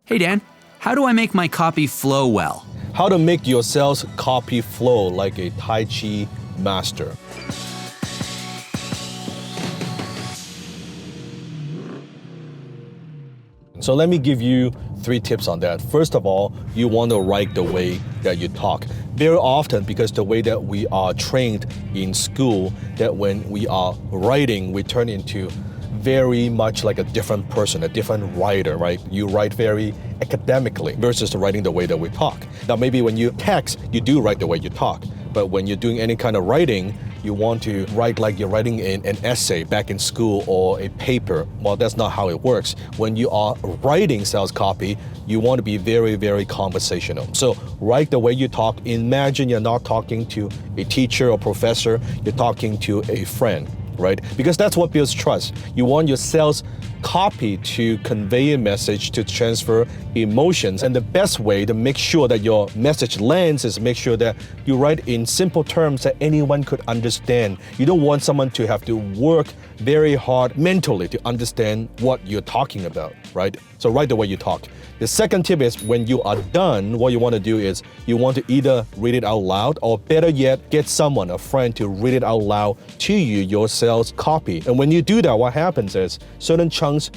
Hey Dan, how do I make my copy flow well? How to make your sales copy flow like a Tai Chi master. So let me give you 3 tips on that. First of all, you want to write the way that you talk. Very often, because the way that we are trained in school, that when we are writing, we turn into very much like a different person, a different writer, right? You write very academically versus writing the way that we talk. Now, maybe when you text, you do write the way you talk. But when you're doing any kind of writing, you want to write like you're writing in an essay back in school or a paper. Well, that's not how it works. When you are writing sales copy, you want to be very, very conversational. So write the way you talk. Imagine you're not talking to a teacher or professor, you're talking to a friend, right? Because that's what builds trust. You want your sales copy to convey a message, to transfer emotions. And the best way to make sure that your message lands is make sure that you write in simple terms that anyone could understand. You don't want someone to have to work very hard mentally to understand what you're talking about, right? So write the way you talk. The second tip is when you are done, what you want to do is you want to either read it out loud or better yet, get someone, a friend, to read it out loud to you, your sales copy. And when you do that, what happens is certain chunks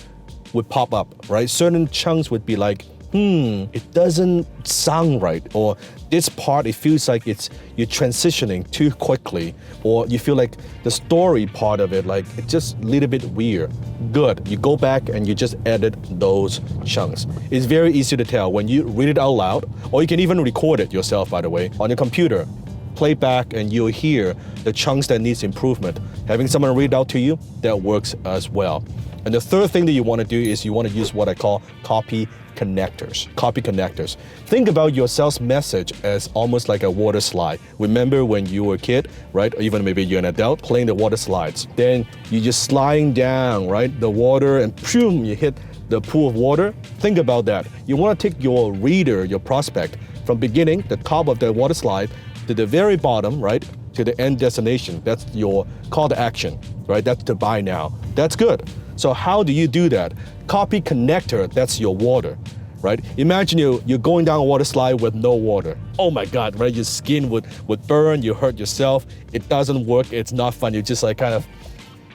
would pop up, right? Certain chunks would be like, it doesn't sound right, or this part, it feels like you're transitioning too quickly, or you feel like the story part of it, like it's just a little bit weird. Good, you go back and you just edit those chunks. It's very easy to tell when you read it out loud, or you can even record it yourself, by the way, on your computer. Play back and you'll hear the chunks that needs improvement. Having someone read out to you, that works as well. And the third thing that you want to do is you want to use what I call copy connectors. Copy connectors. Think about your sales message as almost like a water slide. Remember when you were a kid, right? Or even maybe you're an adult playing the water slides. Then you just sliding down, right? The water, and boom, you hit the pool of water. Think about that. You want to take your reader, your prospect, from beginning, the top of the water slide, to the very bottom, right? To the end destination. That's your call to action, right? That's to buy now. That's good. So how do you do that? Copy connector, that's your water, right? Imagine you're going down a water slide with no water. Oh my God, right? Your skin would burn, you hurt yourself. It doesn't work, it's not fun. You just like kind of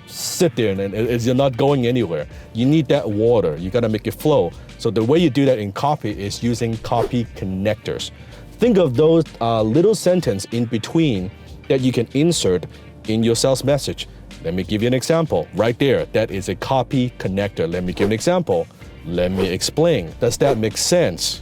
sit there and you're not going anywhere. You need that water, you gotta make it flow. So the way you do that in copy is using copy connectors. Think of those little sentence in between that you can insert in your sales message. Let me give you an example. Right there, that is a copy connector. Let me give an example. Let me explain. Does that make sense?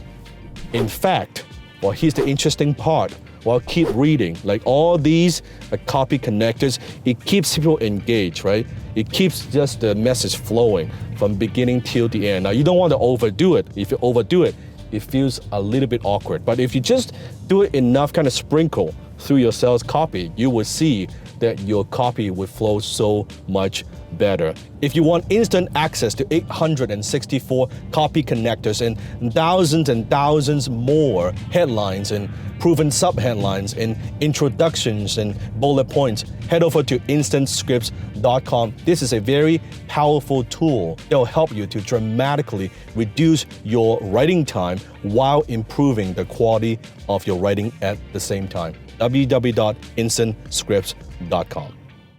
In fact, well, here's the interesting part. Well, keep reading. Like all these copy connectors, it keeps people engaged, right? It keeps just the message flowing from beginning till the end. Now, you don't want to overdo it. If you overdo it, it feels a little bit awkward. But if you just do it enough, kind of sprinkle through your sales copy, you will see that your copy will flow so much better. If you want instant access to 864 copy connectors and thousands more headlines and proven sub-headlines and introductions and bullet points, head over to instantscripts.com. This is a very powerful tool that will help you to dramatically reduce your writing time while improving the quality of your writing at the same time. www.instantscripts.com.